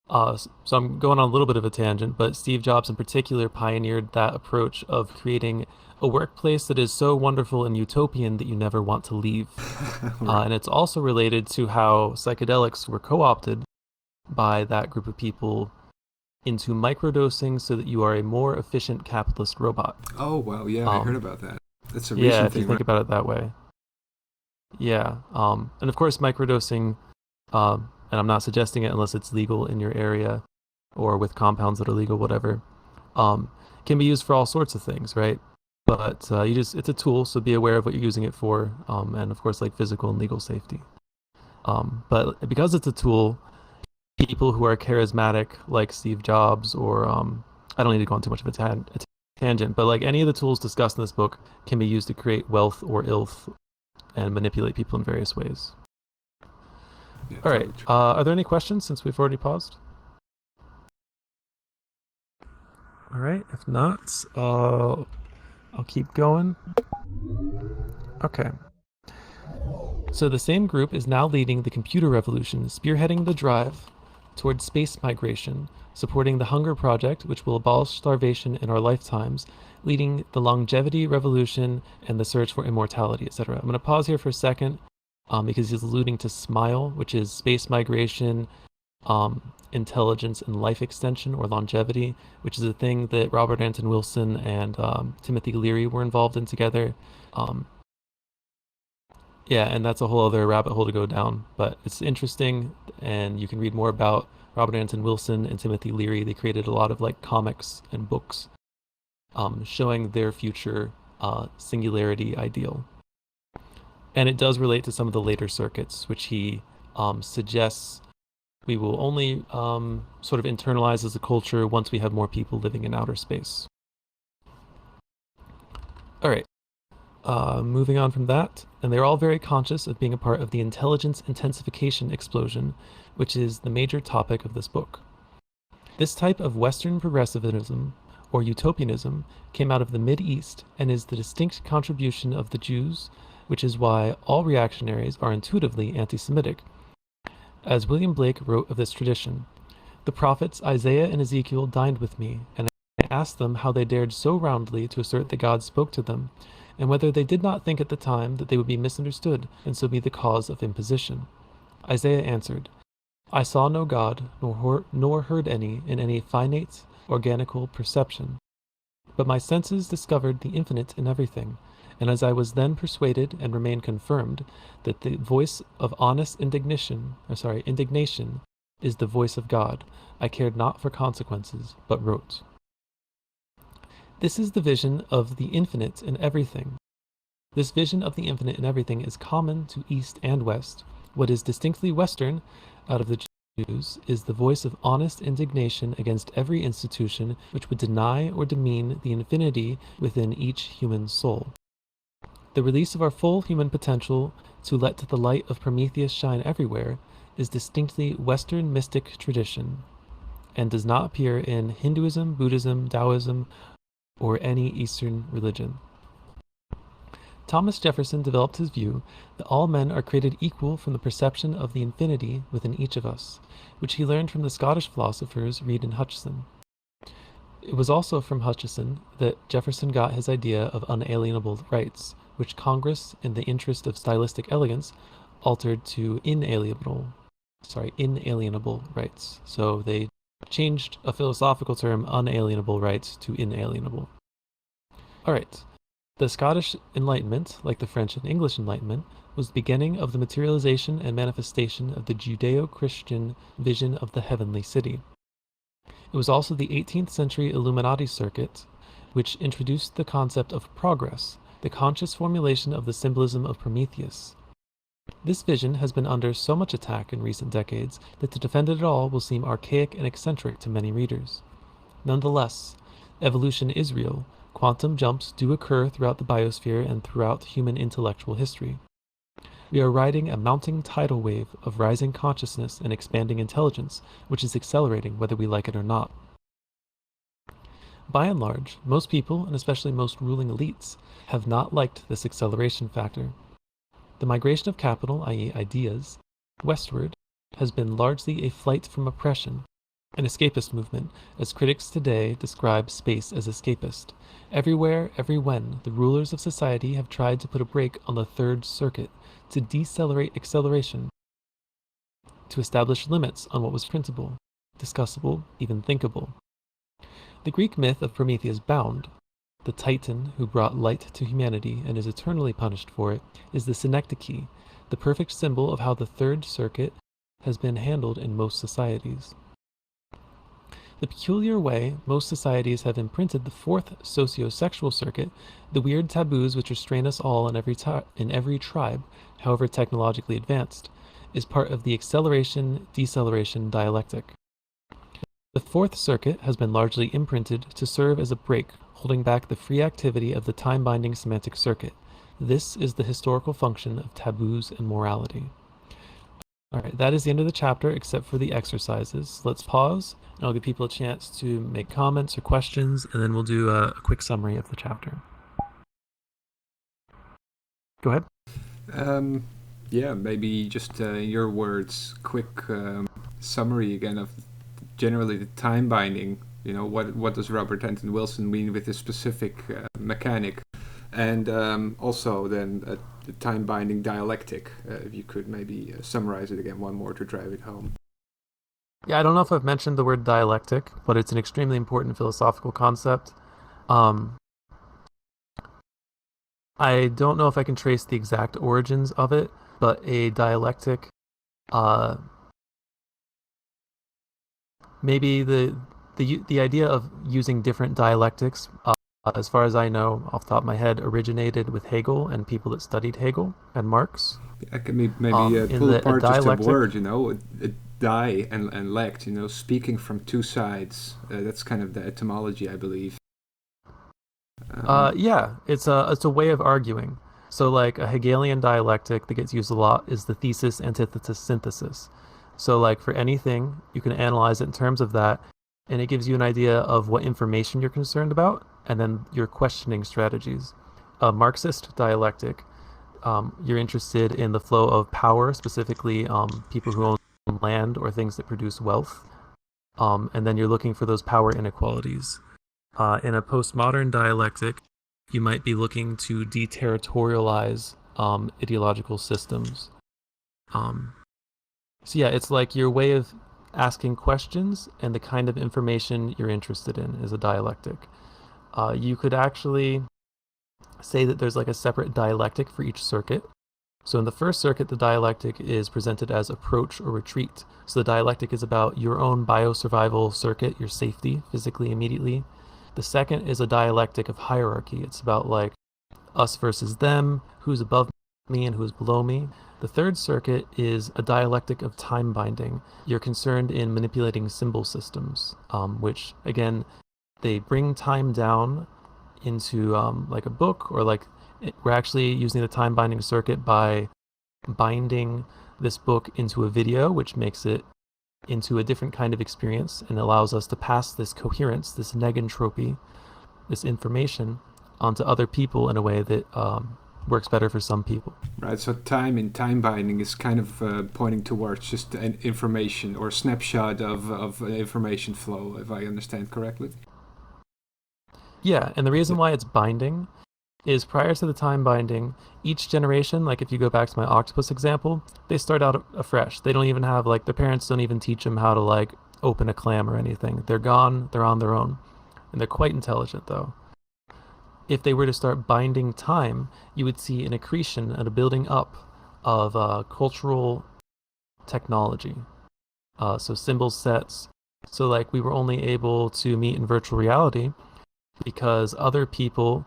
so I'm going on a little bit of a tangent, but Steve Jobs in particular pioneered that approach of creating a workplace that is so wonderful and utopian that you never want to leave. Right. And it's also related to how psychedelics were co-opted by that group of people into microdosing so that you are a more efficient capitalist robot. Oh, wow, yeah, I heard about that. That's a recent thing. Yeah, if you think about it that way. Yeah, and of course microdosing, and I'm not suggesting it unless it's legal in your area or with compounds that are legal, whatever, can be used for all sorts of things, right? But it's a tool, so be aware of what you're using it for, and of course like physical and legal safety. But because it's a tool, people who are charismatic like Steve Jobs or I don't need to go on too much of a tangent, but like any of the tools discussed in this book can be used to create wealth or ilth and manipulate people in various ways. Yeah, all right. Are there any questions since we've already paused? All right. If not, I'll keep going. Okay. So the same group is now leading the computer revolution, spearheading the drive towards space migration, supporting the Hunger Project, which will abolish starvation in our lifetimes, leading the longevity revolution and the search for immortality, etc. I'm going to pause here for a second because he's alluding to SMILE, which is space migration, intelligence and life extension, or longevity, which is a thing that Robert Anton Wilson and Timothy Leary were involved in together. Yeah, and that's a whole other rabbit hole to go down, but it's interesting, and you can read more about Robert Anton Wilson and Timothy Leary. They created a lot of like comics and books showing their future singularity ideal. And it does relate to some of the later circuits, which he suggests we will only sort of internalize as a culture once we have more people living in outer space. All right. Moving on from that, and they're all very conscious of being a part of the intelligence intensification explosion, which is the major topic of this book. This type of Western progressivism, or utopianism, came out of the Mid-East and is the distinct contribution of the Jews, which is why all reactionaries are intuitively anti-Semitic. As William Blake wrote of this tradition, the prophets Isaiah and Ezekiel dined with me, and I asked them how they dared so roundly to assert that God spoke to them, and whether they did not think at the time that they would be misunderstood and so be the cause of imposition. Isaiah answered, I saw no God, nor heard any in any finite, organical perception. But my senses discovered the infinite in everything, and as I was then persuaded and remained confirmed that the voice of honest indignation is the voice of God, I cared not for consequences, but wrote. This is the vision of the infinite in everything. This vision of the infinite in everything is common to East and West. What is distinctly Western out of the Jews is the voice of honest indignation against every institution which would deny or demean the infinity within each human soul. The release of our full human potential to let the light of Prometheus shine everywhere is distinctly Western mystic tradition, and does not appear in Hinduism, Buddhism, Taoism, or any Eastern religion. Thomas Jefferson developed his view that all men are created equal from the perception of the infinity within each of us, which he learned from the Scottish philosophers Reid and Hutcheson. It was also from Hutcheson that Jefferson got his idea of unalienable rights, which Congress, in the interest of stylistic elegance, altered to inalienable rights. So they changed a philosophical term, unalienable rights, to inalienable. All right. The Scottish Enlightenment, like the French and English Enlightenment, was the beginning of the materialization and manifestation of the Judeo-Christian vision of the heavenly city. It was also the 18th century Illuminati circuit, which introduced the concept of progress, the conscious formulation of the symbolism of Prometheus. This vision has been under so much attack in recent decades that to defend it at all will seem archaic and eccentric to many readers. Nonetheless, evolution is real. Quantum jumps do occur throughout the biosphere and throughout human intellectual history. We are riding a mounting tidal wave of rising consciousness and expanding intelligence, which is accelerating whether we like it or not. By and large, most people, and especially most ruling elites, have not liked this acceleration factor. The migration of capital, i.e. ideas, westward, has been largely a flight from oppression, an escapist movement, as critics today describe space as escapist. Everywhere, everywhen, the rulers of society have tried to put a brake on the third circuit, to decelerate acceleration, to establish limits on what was printable, discussable, even thinkable. The Greek myth of Prometheus Bound, the Titan who brought light to humanity and is eternally punished for it, is the synecdoche, the perfect symbol of how the third circuit has been handled in most societies. The peculiar way most societies have imprinted the fourth socio-sexual circuit, the weird taboos which restrain us all in every tribe, however technologically advanced, is part of the acceleration-deceleration dialectic. The fourth circuit has been largely imprinted to serve as a brake, holding back the free activity of the time-binding semantic circuit. This is the historical function of taboos and morality. All right, that is the end of the chapter, except for the exercises. Let's pause, and I'll give people a chance to make comments or questions, and then we'll do a quick summary of the chapter. Go Go ahead. Um, yeah, maybe just in your words, quick summary again of generally the time binding. You know, what does Robert Anton Wilson mean with this specific mechanic? And also then the time binding dialectic. If you could maybe summarize it again one more to drive it home. Yeah, I don't know if I've mentioned the word dialectic, but it's an extremely important philosophical concept. Um, I don't know if I can trace the exact origins of it, but a dialectic, uh, maybe the idea of using different dialectics, as far as I know, off the top of my head, originated with Hegel and people that studied Hegel and Marx. I can maybe In pull that a apart just a dialectic, word, you know, die and lect, you know, speaking from two sides. That's kind of the etymology, I believe. yeah, it's a way of arguing. So like a Hegelian dialectic that gets used a lot is the thesis, antithesis, synthesis. So like for anything, you can analyze it in terms of that, and it gives you an idea of what information you're concerned about, and then your questioning strategies. A Marxist dialectic, you're interested in the flow of power, specifically people who own land or things that produce wealth, and then you're looking for those power inequalities. In a postmodern dialectic, you might be looking to deterritorialize ideological systems. Um, so yeah, it's like your way of asking questions and the kind of information you're interested in is a dialectic. You could actually say that there's like a separate dialectic for each circuit. So in the first circuit, the dialectic is presented as approach or retreat. So the dialectic is about your own biosurvival circuit, your safety, physically, immediately. The second is a dialectic of hierarchy. It's about like us versus them, who's above me and who's below me. The third circuit is a dialectic of time binding. You're concerned in manipulating symbol systems, which again, they bring time down into like a book, or like we're actually using the time binding circuit by binding this book into a video, which makes it into a different kind of experience and allows us to pass this coherence, this negentropy, this information onto other people in a way that works better for some people. Right, so time in time binding is kind of pointing towards just an information or snapshot of information flow, if I understand correctly. Yeah, and the reason why it's binding is prior to the time binding, each generation, like if you go back to my octopus example, they start out afresh. They don't even have, like, their parents don't even teach them how to, like, open a clam or anything. They're gone, they're on their own. And they're quite intelligent, though. If they were to start binding time, you would see an accretion and a building up of cultural technology. So symbol sets. So, like, we were only able to meet in virtual reality because other people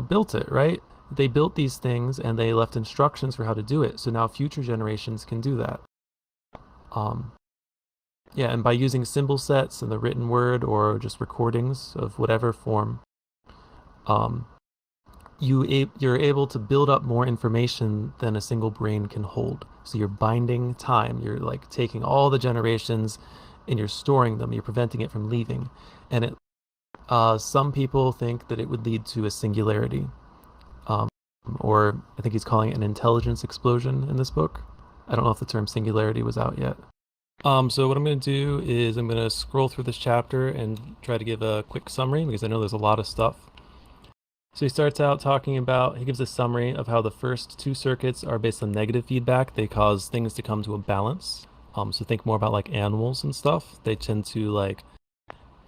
built it, right? They built these things and they left instructions for how to do it. So now future generations can do that. Yeah, and by using symbol sets and the written word or just recordings of whatever form, you're able to build up more information than a single brain can hold. So you're binding time. You're like taking all the generations and you're storing them. You're preventing it from leaving. And it some people think that it would lead to a singularity, or I think he's calling it an intelligence explosion in this book. I don't know if the term singularity was out yet. So what I'm going to do is I'm going to scroll through this chapter and try to give a quick summary because I know there's a lot of stuff. So he starts out talking about, he gives a summary of how the first two circuits are based on negative feedback. They cause things to come to a balance. So think more about like animals and stuff. They tend to like,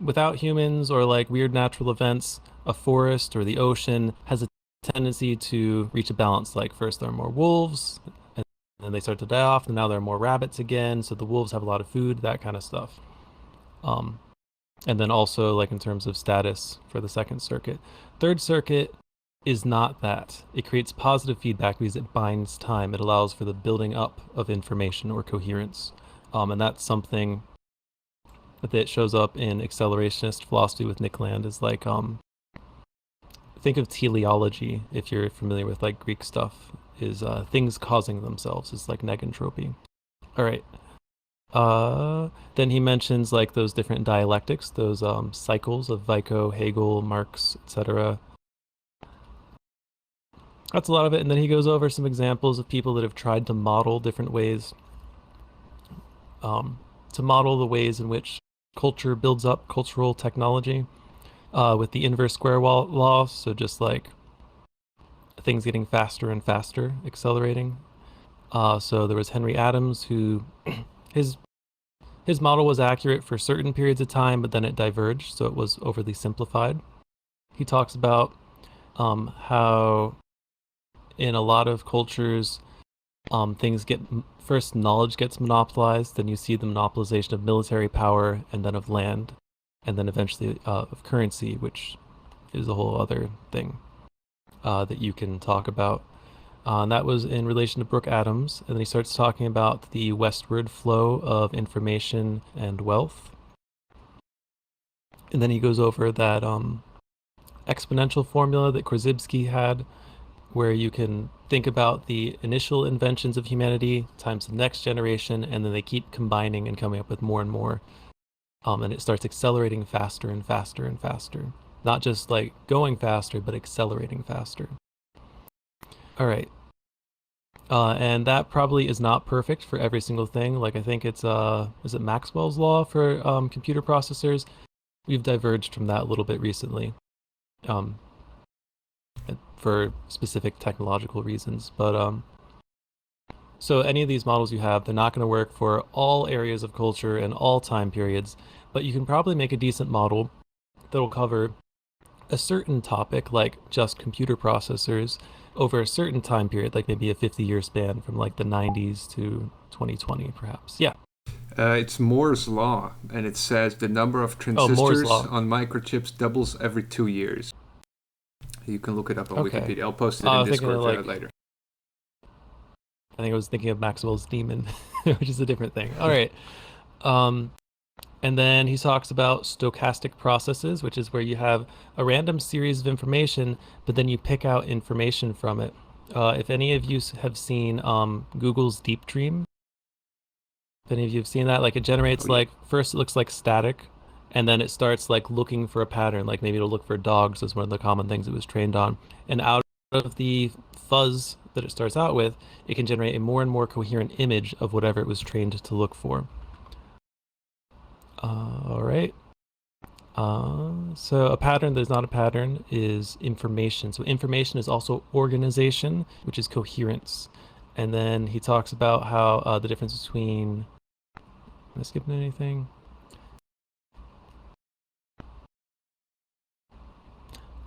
without humans or like weird natural events, a forest or the ocean has a tendency to reach a balance. Like first there are more wolves, and then they start to die off, and now there are more rabbits again, so the wolves have a lot of food, that kind of stuff. And then also like in terms of status for the second circuit. Third circuit is not that. It creates positive feedback because it binds time. It allows for the building up of information or coherence. And that's something that shows up in accelerationist philosophy with Nick Land is like, think of teleology, if you're familiar with like Greek stuff, is things causing themselves. It's like negentropy. All right. Then he mentions like those different dialectics, those cycles of Vico, Hegel, Marx, etc. That's a lot of it. And then he goes over some examples of people that have tried to model different ways, um, to model the ways in which culture builds up cultural technology with the inverse square law. So just like things getting faster and faster, accelerating. So there was Henry Adams, who his his model was accurate for certain periods of time, but then it diverged, so it was overly simplified. He talks about how in a lot of cultures, things get first knowledge gets monopolized, then you see the monopolization of military power, and then of land, and then eventually of currency, which is a whole other thing that you can talk about. And that was in relation to Brooke Adams. And then he starts talking about the westward flow of information and wealth. And then he goes over that exponential formula that Korzybski had, where you can think about the initial inventions of humanity times the next generation, and then they keep combining and coming up with more and more. And it starts accelerating faster and faster and faster. Not just like going faster, but accelerating faster. All right. And that probably is not perfect for every single thing. Like I think it's is it Maxwell's law for computer processors? We've diverged from that a little bit recently, for specific technological reasons. But so any of these models you have, they're not going to work for all areas of culture and all time periods. But you can probably make a decent model that'll cover a certain topic, like just computer processors, over a certain time period, like maybe a 50-year span from like the 90s to 2020, perhaps. Yeah. It's Moore's law, and it says the number of Oh, Moore's transistors law. on microchips doubles every 2 years. You can look it up on Okay. Wikipedia. I'll post it in I was thinking Discord of like, later. I think I was thinking of Maxwell's demon, which is a different thing. All right. And then he talks about stochastic processes, which is where you have a random series of information, but then you pick out information from it. If any of you have seen Google's Deep Dream, if any of you have seen that, like it generates like, first it looks like static, and then it starts like looking for a pattern, like maybe it'll look for dogs as one of the common things it was trained on. And out of the fuzz that it starts out with, it can generate a more and more coherent image of whatever it was trained to look for. All right. So a pattern that is not a pattern is information. So information is also organization, which is coherence. And then he talks about how the difference between, am I skipping anything?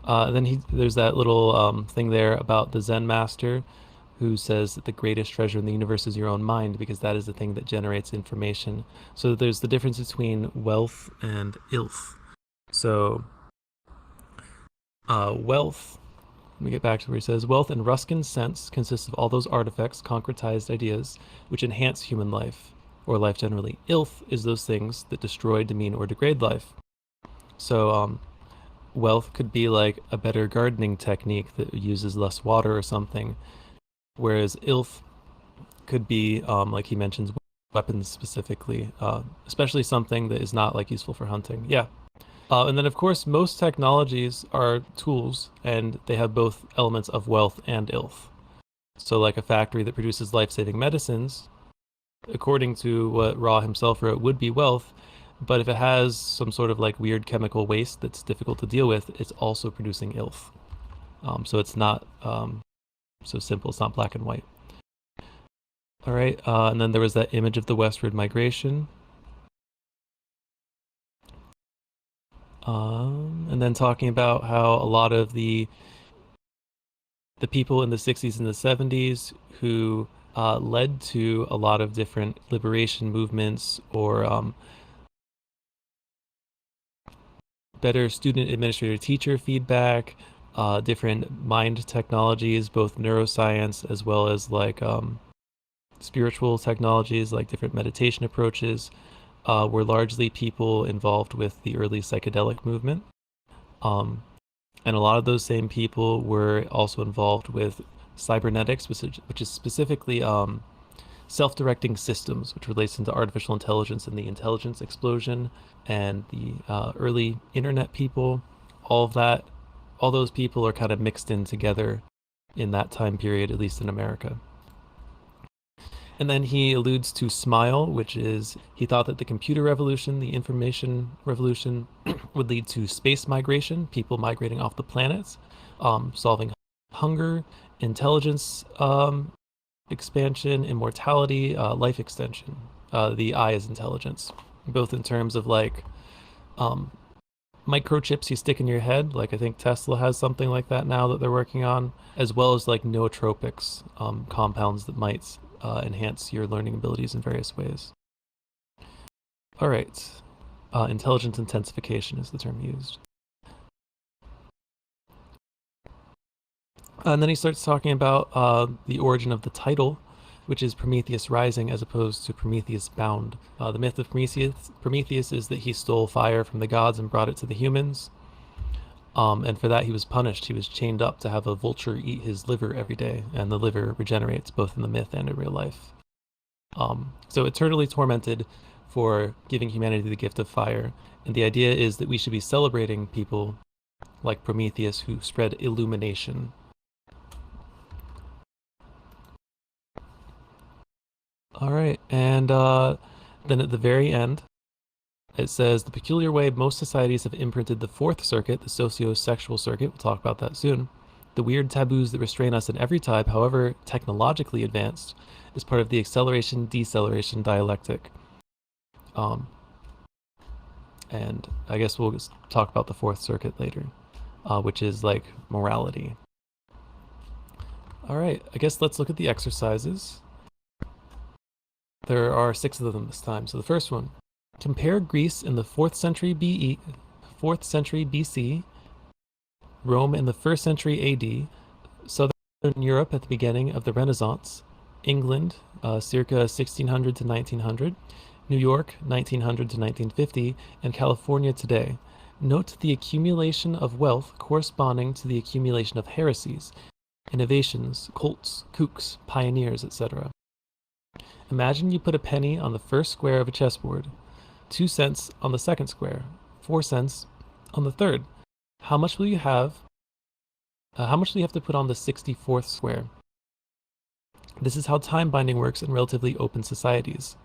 Then there's that little thing there about the Zen master who says that the greatest treasure in the universe is your own mind, because that is the thing that generates information. So there's the difference between wealth and ilth. So wealth, let me get back to where he says, wealth in Ruskin's sense consists of all those artifacts, concretized ideas, which enhance human life, or life generally. Ilth is those things that destroy, demean, or degrade life. So wealth could be like a better gardening technique that uses less water or something. Whereas ilth could be, like he mentions, weapons specifically, especially something that is not like useful for hunting. Yeah. And then of course, most technologies are tools, and they have both elements of wealth and ilth. So like a factory that produces life-saving medicines, according to what Ra himself wrote, would be wealth. But if it has some sort of like weird chemical waste that's difficult to deal with, it's also producing ilth. So it's not so simple. It's not black and white. All right. And then there was that image of the westward migration. And then talking about how a lot of the people in the 60s and the 70s who led to a lot of different liberation movements, or better student administrator teacher feedback, different mind technologies, both neuroscience as well as like spiritual technologies, like different meditation approaches, were largely people involved with the early psychedelic movement. And a lot of those same people were also involved with cybernetics, which is specifically self-directing systems, which relates into artificial intelligence and the intelligence explosion and the early internet people. All of that, all those people are kind of mixed in together in that time period, at least in America. And then he alludes to SMILE, which is he thought that the computer revolution, the information revolution, would lead to space migration, people migrating off the planet, solving hunger, intelligence expansion, immortality, life extension. The I is intelligence, both in terms of like microchips you stick in your head, like I think Tesla has something like that now that they're working on, as well as like nootropics, compounds that might enhance your learning abilities in various ways. All right, intelligence intensification is the term used. And then he starts talking about the origin of the title, which is Prometheus Rising as opposed to Prometheus Bound. The myth of Prometheus is that he stole fire from the gods and brought it to the humans. And for that he was punished. He was chained up to have a vulture eat his liver every day, and the liver regenerates both in the myth and in real life. So eternally tormented for giving humanity the gift of fire. And the idea is that we should be celebrating people like Prometheus who spread illumination. All right, and then at the very end, it says, the peculiar way most societies have imprinted the fourth circuit, the socio-sexual circuit, we'll talk about that soon, the weird taboos that restrain us in every type, however technologically advanced, is part of the acceleration, deceleration dialectic. And I guess we'll talk about the fourth circuit later, which is like morality. All right, I guess let's look at the exercises. There are 6 of them this time. So the first one, compare Greece in the 4th century BC, Rome in the 1st century AD, Southern Europe at the beginning of the Renaissance, England circa 1600 to 1900, New York 1900 to 1950, and California today. Note the accumulation of wealth corresponding to the accumulation of heresies, innovations, cults, kooks, pioneers, etc. Imagine you put a penny on the first square of a chessboard, 2 cents on the second square, 4 cents on the third. How much will you have? How much do you have to put on the 64th square? This is how time binding works in relatively open societies.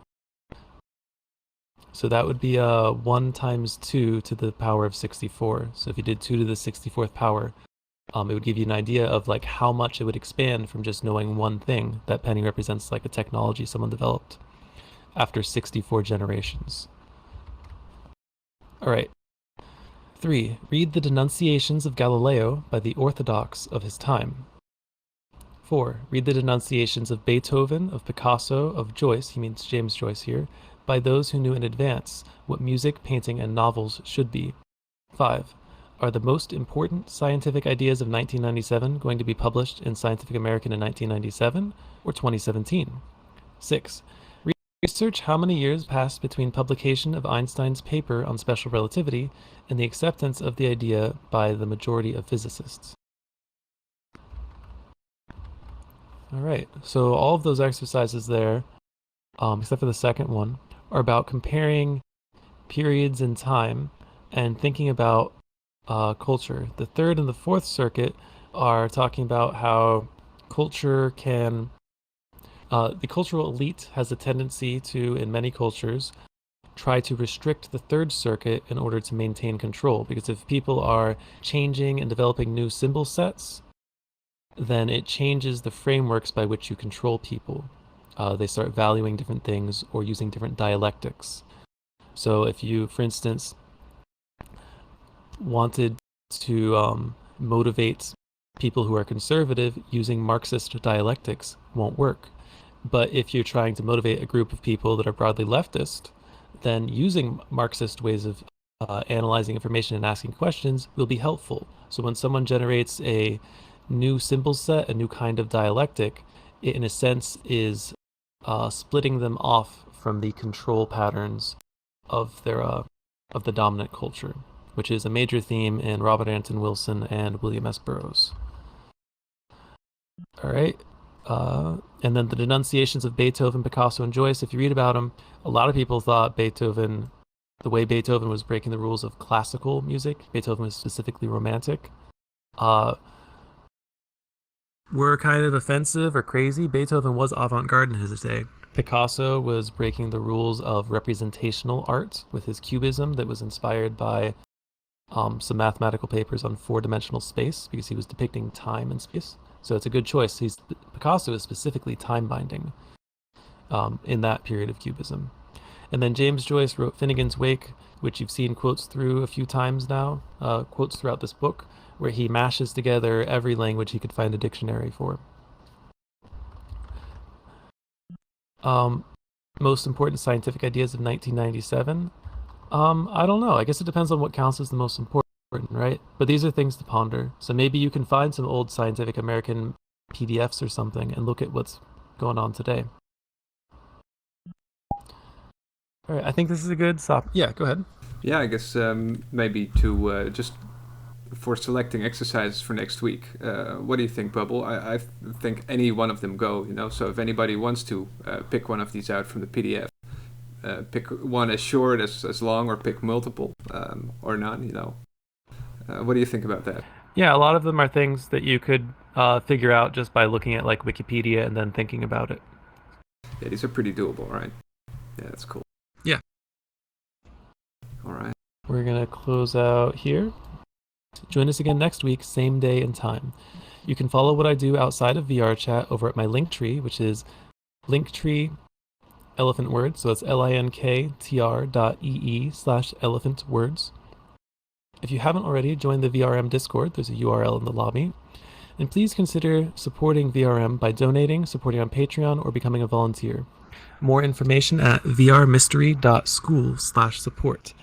So that would be 1 times 2 to the power of 64. So if you did 2 to the 64th power, it would give you an idea of like how much it would expand from just knowing one thing. That penny represents like a technology someone developed after 64 generations. All right. 3. Read the denunciations of Galileo by the orthodox of his time. 4. Read the denunciations of Beethoven, of Picasso, of Joyce, he means James Joyce here, by those who knew in advance what music, painting, and novels should be. 5. Are the most important scientific ideas of 1997 going to be published in Scientific American in 1997 or 2017? 6. Research how many years passed between publication of Einstein's paper on special relativity and the acceptance of the idea by the majority of physicists. All right, so all of those exercises there, except for the second one, are about comparing periods in time and thinking about culture. The third and the fourth circuit are talking about how culture can, the cultural elite has a tendency to, in many cultures, try to restrict the third circuit in order to maintain control. Because if people are changing and developing new symbol sets, then it changes the frameworks by which you control people. They start valuing different things or using different dialectics. So if you, for instance, wanted to motivate people who are conservative, using Marxist dialectics won't work. But if you're trying to motivate a group of people that are broadly leftist, then using Marxist ways of analyzing information and asking questions will be helpful. So when someone generates a new symbol set, a new kind of dialectic, it in a sense is splitting them off from the control patterns of their of the dominant culture, which is a major theme in Robert Anton Wilson and William S. Burroughs. All right. And then the denunciations of Beethoven, Picasso, and Joyce, if you read about them, a lot of people thought Beethoven, the way Beethoven was breaking the rules of classical music, Beethoven was specifically romantic. were kind of offensive or crazy. Beethoven was avant-garde in his day. Picasso was breaking the rules of representational art with his cubism that was inspired by some mathematical papers on four-dimensional space because he was depicting time and space. So it's a good choice. Picasso is specifically time-binding in that period of cubism. And then James Joyce wrote Finnegan's Wake, which you've seen quotes through a few times now, quotes throughout this book, where he mashes together every language he could find a dictionary for. Most important scientific ideas of 1997. I don't know. I guess it depends on what counts as the most important, right? But these are things to ponder. So maybe you can find some old Scientific American PDFs or something and look at what's going on today. All right, I think this is a good stop. Yeah, go ahead. Yeah, I guess maybe to just for selecting exercises for next week. What do you think, Bubble? I think any one of them go, you know. So if anybody wants to pick one of these out from the PDF, pick one as short as long, or pick multiple or none, you know. What do you think about that? Yeah, a lot of them are things that you could figure out just by looking at like Wikipedia and then thinking about it. Yeah, these are pretty doable, right? Yeah, that's cool. Yeah. All right. We're going to close out here. Join us again next week, same day and time. You can follow what I do outside of vrchat over at my Linktree, which is Linktree Elephant Words. So it's linktr.ee/elephant words. If you haven't already, join the VRM Discord. There's a URL in the lobby. And please consider supporting VRM by donating, supporting on Patreon, or becoming a volunteer. More information at vrmystery.school/support.